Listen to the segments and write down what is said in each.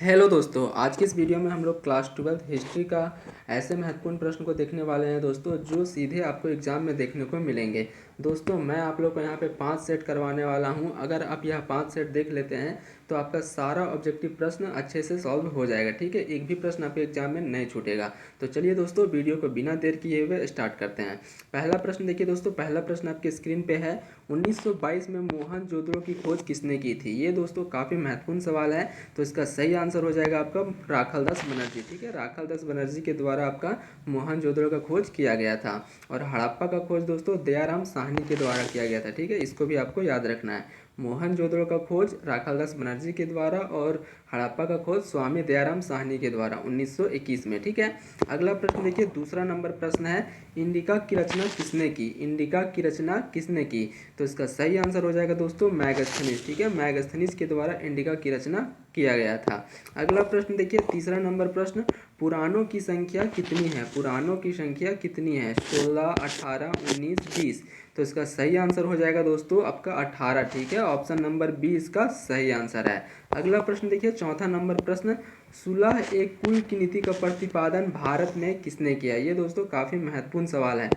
Hello दोस्तों, आज की इस वीडियो में हम लोग क्लास 12 हिस्ट्री का ऐसे महत्वपूर्ण प्रश्न को देखने वाले हैं दोस्तों, जो सीधे आपको एग्जाम में देखने को मिलेंगे। दोस्तों, मैं आप लोग को यहाँ पे 5 सेट करवाने वाला हूँ। अगर आप यह 5 सेट देख लेते हैं तो आपका सारा ऑब्जेक्टिव प्रश्न अच्छे से सॉल्व हो जाएगा। ठीक है, एक भी प्रश्न आपके एग्जाम में नहीं छूटेगा। तो चलिए दोस्तों, वीडियो को बिना देर किए हुए स्टार्ट करते हैं। पहला प्रश्न देखिए दोस्तों, पहला प्रश्न आपके स्क्रीन पे है। 1922 में मोहनजोदड़ो की खोज किसने की थी? ये दोस्तों काफ़ी महत्वपूर्ण सवाल है। तो इसका सही आंसर हो जाएगा आपका राखालदास बनर्जी। ठीक है, राखालदास बनर्जी के द्वारा आपका मोहनजोदड़ो का खोज किया गया था। और हड़प्पा का खोज दोस्तों दयाराम साहनी के द्वारा किया गया था। ठीक है, इसको भी आपको याद रखना है। मोहनजोदड़ो का खोज राखालदास बनर्जी के द्वारा और हड़प्पा का खोज स्वामी दयाराम साहनी के द्वारा 1921 में। ठीक है, अगला प्रश्न देखिए, दूसरा नंबर प्रश्न है, इंडिका की रचना किसने की? इंडिका की रचना किसने की? तो इसका सही आंसर हो जाएगा दोस्तों मैगस्थनीज। ठीक है, मैगस्थनीज के द्वारा इंडिका की रचना किया गया था। अगला प्रश्न देखिए, तीसरा नंबर प्रश्न, पुराणों की संख्या कितनी है? पुराणों की संख्या कितनी है? 16, 18, 19, 20। तो इसका सही आंसर हो जाएगा दोस्तों आपका 18। ठीक है, ऑप्शन नंबर बी इसका सही आंसर है। अगला प्रश्न देखिए, चौथा नंबर प्रश्न, सुलह एक कुल की नीति का प्रतिपादन भारत में किसने किया? ये दोस्तों काफ़ी महत्वपूर्ण सवाल है।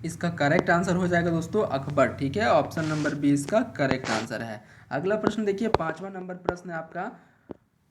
इसका करेक्ट आंसर हो जाएगा दोस्तों अकबर। ठीक है, ऑप्शन नंबर बी इसका करेक्ट आंसर है। अगला प्रश्न देखिए, पांचवा नंबर प्रश्न है आपका,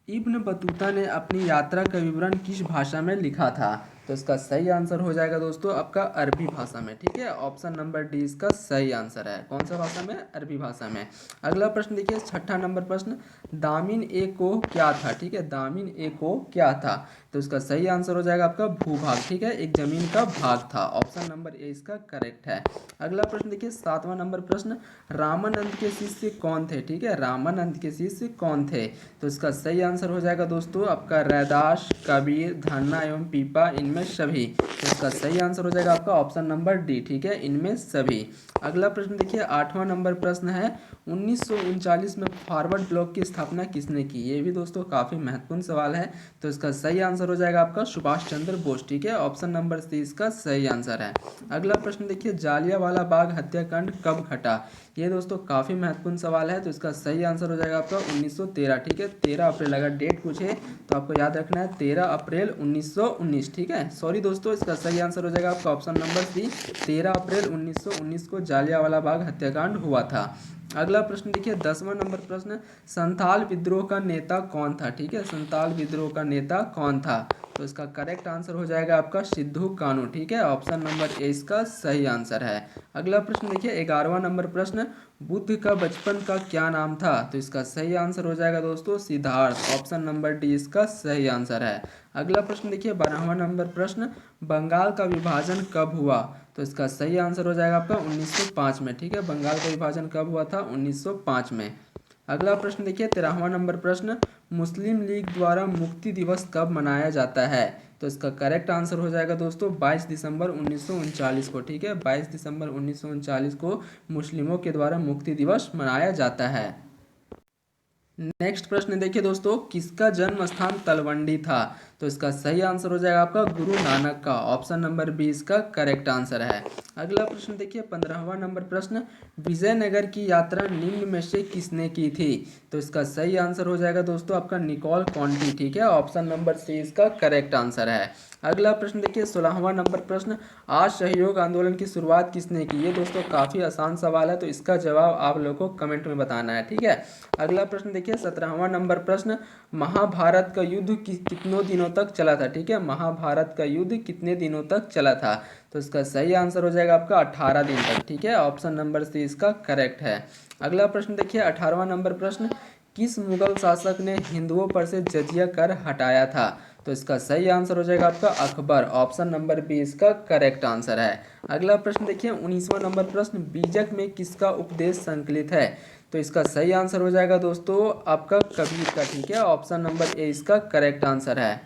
इब्न बतूता ने अपनी यात्रा का विवरण किस भाषा में लिखा था? तो इसका सही आंसर हो जाएगा दोस्तों आपका अरबी भाषा में। ठीक है, ऑप्शन नंबर डी इसका सही आंसर है। कौन सा भाषा में? अरबी भाषा में। अगला प्रश्न देखिए, छठा नंबर प्रश्न, दामिन ए को क्या था? ठीक है, दामिन ए को क्या था? तो इसका सही आंसर हो जाएगा आपका भूभाग। ठीक है, एक जमीन का भाग था। ऑप्शन नंबर ए इसका करेक्ट है। अगला प्रश्न देखिए, सातवां नंबर प्रश्न, रामानंद के शिष्य कौन थे? ठीक है, रामानंद के शिष्य कौन थे? तो इसका सही आंसर हो जाएगा दोस्तों आपका रैदास, कबीर, धन्ना एवं पीपा, इनमें सभी। तो इसका सही आंसर हो जाएगा आपका ऑप्शन नंबर डी। ठीक है, इनमें सभी। अगला प्रश्न देखिए, आठवां नंबर प्रश्न है, 1939 में फॉरवर्ड ब्लॉक की स्थापना किसने की? ये भी दोस्तों काफ़ी महत्वपूर्ण सवाल है। तो इसका सही आंसर हो जाएगा आपका सुभाष चंद्र बोस। ठीक है, ऑप्शन नंबर सी इसका सही आंसर है। अगला प्रश्न देखिए, जालियांवाला बाग हत्याकांड कब घटा? ये दोस्तों काफ़ी महत्वपूर्ण सवाल है। तो इसका सही आंसर हो जाएगा आपका 1913। ठीक है, 13 अप्रैल। अगर डेट पूछे तो आपको याद रखना है 13 अप्रैल 1919। ठीक है, सॉरी दोस्तों, इसका सही आंसर हो जाएगा आपका ऑप्शन नंबर सी, 13 अप्रैल 1919 को जालियांवाला बाग हत्याकांड हुआ था। अगला प्रश्न देखिए, 10वां नंबर प्रश्न, संथाल विद्रोह का नेता कौन था? ठीक है, संथाल विद्रोह का नेता कौन था? तो इसका करेक्ट आंसर हो जाएगा आपका सिद्धू कानू। ठीक है, ऑप्शन नंबर ए इसका सही आंसर है। अगला प्रश्न देखिए, 11वां नंबर प्रश्न, बुद्ध का बचपन का क्या नाम था? तो इसका सही आंसर हो जाएगा दोस्तों सिद्धार्थ। ऑप्शन नंबर डी इसका सही आंसर है। अगला प्रश्न देखिए, 12वां नंबर प्रश्न, बंगाल का विभाजन कब हुआ? तो इसका सही आंसर हो जाएगा आपका 1905 में। ठीक है, बंगाल का विभाजन कब हुआ था? 1905 में। अगला प्रश्न देखिए, 13वां नंबर प्रश्न, मुस्लिम लीग द्वारा मुक्ति दिवस कब मनाया जाता है? तो इसका करेक्ट आंसर हो जाएगा दोस्तों 22 दिसंबर 1939 को। ठीक है, 22 दिसंबर 1939 को मुस्लिमों के द्वारा मुक्ति दिवस मनाया जाता है। नेक्स्ट प्रश्न देखिए दोस्तों, किसका जन्म स्थान तलवंडी था? तो इसका सही आंसर हो जाएगा आपका गुरु नानक का। ऑप्शन नंबर बी इसका करेक्ट आंसर है। अगला प्रश्न देखिए, 15वां नंबर प्रश्न, विजयनगर की यात्रा निम्न में से किसने की थी? तो इसका सही आंसर हो जाएगा दोस्तों आपका निकोल कॉन्टी। ठीक है, ऑप्शन नंबर सी इसका करेक्ट आंसर है। अगला प्रश्न देखिए, 16वां नंबर प्रश्न, असहयोग आंदोलन की शुरुआत किसने की? ये दोस्तों काफ़ी आसान सवाल है। तो इसका जवाब आप लोगों को कमेंट में बताना है। ठीक है, अगला प्रश्न देखिए, 17वां नंबर प्रश्न, महाभारत का युद्ध कितनों दिनों तक चला था? ठीक है, महाभारत का युद्ध कितने दिनों तक चला था? तो इसका सही आंसर हो जाएगा आपका 18 दिन तक। ठीक है, ऑप्शन नंबर सी इसका करेक्ट है। अगला प्रश्न देखिए, 18वां नंबर प्रश्न, किस मुगल शासक ने हिंदुओं पर से जजिया कर हटाया था? तो इसका सही आंसर हो जाएगा आपका अकबर। ऑप्शन नंबर बी इसका करेक्ट आंसर है। अगला प्रश्न देखिए, 19वां नंबर प्रश्न, बीजक में किसका उपदेश संकलित है? तो इसका सही आंसर हो जाएगा दोस्तों आपका कबीर का। ठीक है, ऑप्शन नंबर ए इसका करेक्ट आंसर है।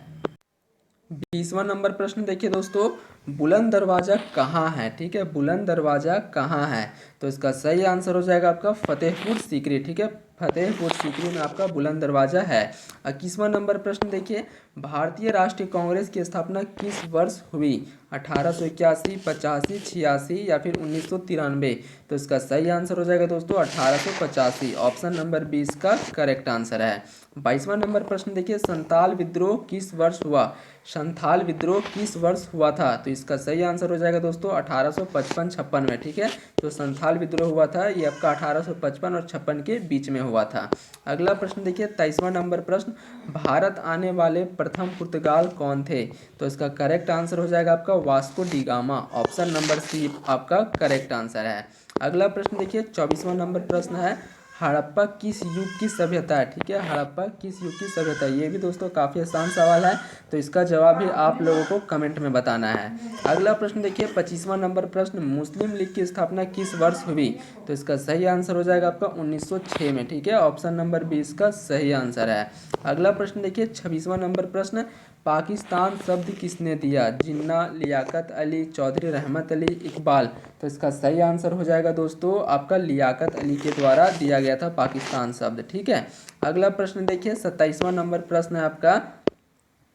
20वां नंबर प्रश्न देखिए दोस्तों, बुलंद दरवाज़ा कहाँ है, ठीक है, बुलंद दरवाज़ा कहाँ है। तो इसका सही आंसर हो जाएगा आपका फतेहपुर सीकरी, ठीक है, फतेहपुर सीकरी में आपका बुलंद दरवाज़ा है। 21वां नंबर प्रश्न देखिए, भारतीय राष्ट्रीय कांग्रेस की स्थापना किस वर्ष हुई, 1881, 85, 86 या फिर 1993। तो इसका सही आंसर हो जाएगा दोस्तों 1885, ऑप्शन नंबर 20 का करेक्ट आंसर है। 22वां नंबर प्रश्न देखिए, संथाल विद्रोह किस वर्ष हुआ, संथाल विद्रोह किस वर्ष हुआ था। तो इसका सही आंसर हो जाएगा दोस्तों 1855-56 में, ठीक है। जो संथाल विद्रोह हुआ था ये आपका 1855 और 56 के बीच में हुआ था। अगला प्रश्न देखिए 23वां नंबर प्रश्न, भारत आने वाले प्रथम पुर्तगाल कौन थे। तो इसका करेक्ट आंसर हो जाएगा आपका Vasco da Gama, option number C आपका करेक्ट आंसर है। अगला प्रश्न देखिए 24वां नंबर प्रश्न है, हड़प्पा किस युग की सभ्यता है, ठीक है, हड़प्पा किस युग की सभ्यता है। ये भी दोस्तों काफ़ी आसान सवाल है, तो इसका जवाब भी आप लोगों को कमेंट में बताना है। अगला प्रश्न देखिए 25वां नंबर प्रश्न, मुस्लिम लीग की स्थापना किस वर्ष हुई। तो इसका सही आंसर हो जाएगा आपका 1906 में, ठीक है, ऑप्शन नंबर 20 का सही आंसर है। अगला प्रश्न देखिए 26वां नंबर प्रश्न, पाकिस्तान शब्द किसने दिया, जिन्ना, लियाकत अली, चौधरी रहमत अली, इकबाल। तो इसका सही आंसर हो जाएगा दोस्तों आपका लियाकत अली के द्वारा दिया गया था पाकिस्तान शब्द, ठीक है। अगला प्रश्न देखिए 27वां नंबर प्रश्न है आपका,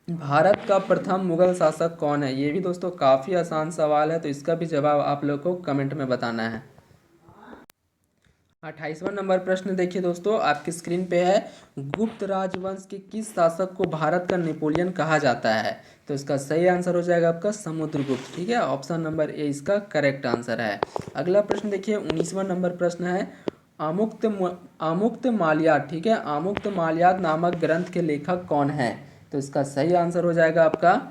भारत का प्रथम मुगल शासक कौन है। ये भी दोस्तों काफ़ी आसान सवाल है, तो इसका भी जवाब आप लोग को कमेंट में बताना है। 28वां नंबर प्रश्न देखिए दोस्तों आपकी स्क्रीन पे है, गुप्त राजवंश के किस शासक को भारत का नेपोलियन कहा जाता है। तो इसका सही आंसर हो जाएगा आपका समुद्रगुप्त, ठीक है, ऑप्शन नंबर ए इसका करेक्ट आंसर है। अगला प्रश्न देखिए 19वां नंबर प्रश्न है, आमुक्त माल्यात, ठीक है, आमुक्त माल्यात नामक ग्रंथ के लेखक कौन है। तो इसका सही आंसर हो जाएगा आपका,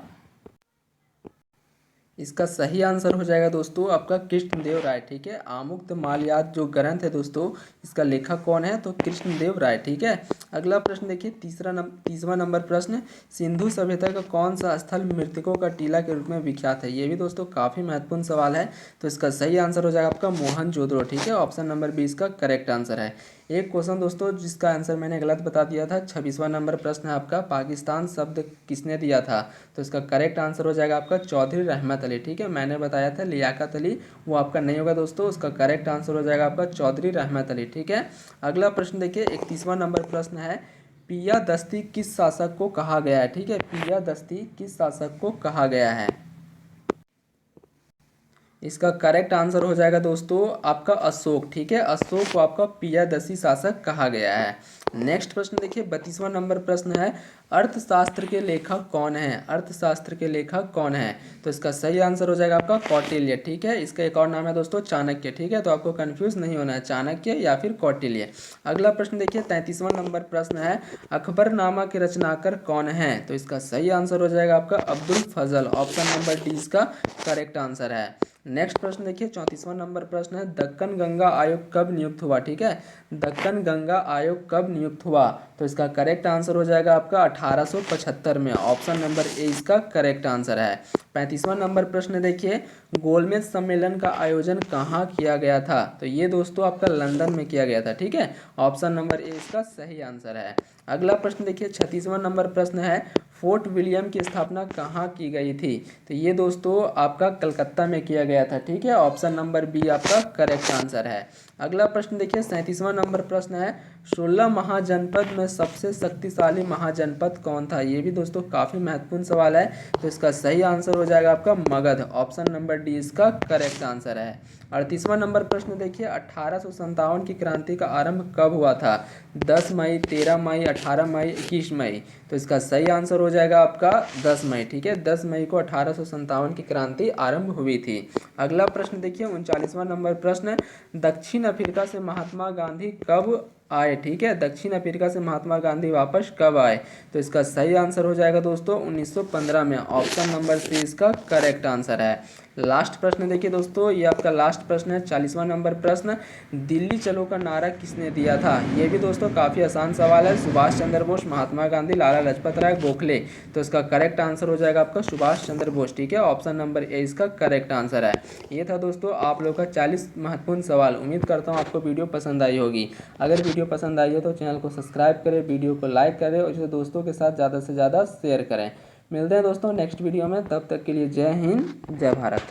इसका सही आंसर हो जाएगा दोस्तों आपका कृष्णदेव राय, ठीक है। आमुक्त माल्यात जो ग्रंथ है दोस्तों, इसका लेखक कौन है, तो कृष्णदेव राय, ठीक है। अगला प्रश्न देखिए 30वां नंबर प्रश्न, सिंधु सभ्यता का कौन सा स्थल मृतकों का टीला के रूप में विख्यात है। ये भी दोस्तों काफ़ी महत्वपूर्ण सवाल है, तो इसका सही आंसर हो जाएगा आपका मोहनजोदड़ो, ठीक है, ऑप्शन नंबर 20 का करेक्ट आंसर है। एक क्वेश्चन दोस्तों जिसका आंसर मैंने गलत बता दिया था, 26वां नंबर प्रश्न है आपका, पाकिस्तान शब्द किसने दिया था। तो इसका करेक्ट आंसर हो जाएगा आपका चौधरी रहमत अली, ठीक है, मैंने बताया था लियाकत अली, वो आपका नहीं होगा दोस्तों, उसका करेक्ट आंसर हो जाएगा आपका चौधरी रहमत अली, ठीक है। अगला प्रश्न देखिए 31वां नंबर प्रश्न है, पिया दस्ती किस शासक को कहा गया है, ठीक है, पिया दस्ती किस शासक को कहा गया है। इसका करेक्ट आंसर हो जाएगा दोस्तों आपका अशोक, ठीक है, अशोक को आपका पियादसी शासक कहा गया है। नेक्स्ट प्रश्न देखिए 32वां नंबर प्रश्न है, अर्थशास्त्र के लेखक कौन है, अर्थशास्त्र के लेखक कौन है। तो इसका सही आंसर हो जाएगा आपका कौटिल्य, ठीक है, इसका एक और नाम है दोस्तों चाणक्य, ठीक है, तो आपको कंफ्यूज नहीं होना है, चाणक्य या फिर कौटिल्य। अगला प्रश्न देखिए 33वां नंबर प्रश्न है, अकबरनामा के रचनाकार कौन है। तो इसका सही आंसर हो जाएगा आपका अब्दुल फजल, ऑप्शन नंबर डी इसका करेक्ट आंसर है। नेक्स्ट प्रश्न देखिए 34वां नंबर प्रश्न है, दक्कन गंगा आयोग कब नियुक्त हुआ, ठीक है, दक्कन गंगा आयोग कब नियुक्त हुआ। तो इसका करेक्ट आंसर हो जाएगा आपका 1875 में, ऑप्शन नंबर ए इसका करेक्ट आंसर है। 35वां नंबर प्रश्न देखिए, गोलमेज सम्मेलन का आयोजन कहाँ किया गया था। तो ये दोस्तों आपका लंदन में किया गया था, ठीक है, ऑप्शन नंबर ए इसका सही आंसर है। अगला प्रश्न देखिए 36वां नंबर प्रश्न है, फोर्ट विलियम की स्थापना कहाँ की गई थी। तो ये दोस्तों आपका कलकत्ता में किया गया था, ठीक है, ऑप्शन नंबर बी आपका करेक्ट आंसर है। अगला प्रश्न देखिए 37वां नंबर प्रश्न है, 16 महाजनपद में सबसे शक्तिशाली महाजनपद कौन था। ये भी दोस्तों काफ़ी महत्वपूर्ण सवाल है, तो इसका सही आंसर हो जाएगा आपका मगध, ऑप्शन नंबर डी इसका करेक्ट आंसर है। 38वां नंबर प्रश्न देखिए, 1857 की क्रांति का आरंभ कब हुआ था। 10 मई, 13 मई, 18 मई, 21 मई। तो इसका सही आंसर हो जाएगा आपका 10 मई, ठीक है, 10 मई को 1857 की क्रांति आरंभ हुई थी। अगला प्रश्न देखिए 39वां नंबर प्रश्न, दक्षिण अफ्रीका से महात्मा गांधी कब आए, ठीक है, दक्षिण अफ्रीका से महात्मा गांधी वापस कब आए। तो इसका सही आंसर हो जाएगा दोस्तों 1915 में, ऑप्शन नंबर सी इसका करेक्ट आंसर है। लास्ट प्रश्न देखिए दोस्तों, ये आपका लास्ट प्रश्न है 40वां नंबर प्रश्न, दिल्ली चलो का नारा किसने दिया था। ये भी दोस्तों काफ़ी आसान सवाल है, सुभाष चंद्र बोस, महात्मा गांधी, लाला लाजपत राय, गोखले। तो इसका करेक्ट आंसर हो जाएगा आपका सुभाष चंद्र बोस, ठीक है, ऑप्शन नंबर ए इसका करेक्ट आंसर है। ये था दोस्तों आप लोग का 40 महत्वपूर्ण सवाल। उम्मीद करता हूँ आपको वीडियो पसंद आई होगी। अगर वीडियो पसंद आई हो तो चैनल को सब्सक्राइब करें, वीडियो को लाइक करें और इसे दोस्तों के साथ ज़्यादा से ज़्यादा शेयर करें। मिलते हैं दोस्तों नेक्स्ट वीडियो में, तब तक के लिए जय हिंद जय भारत।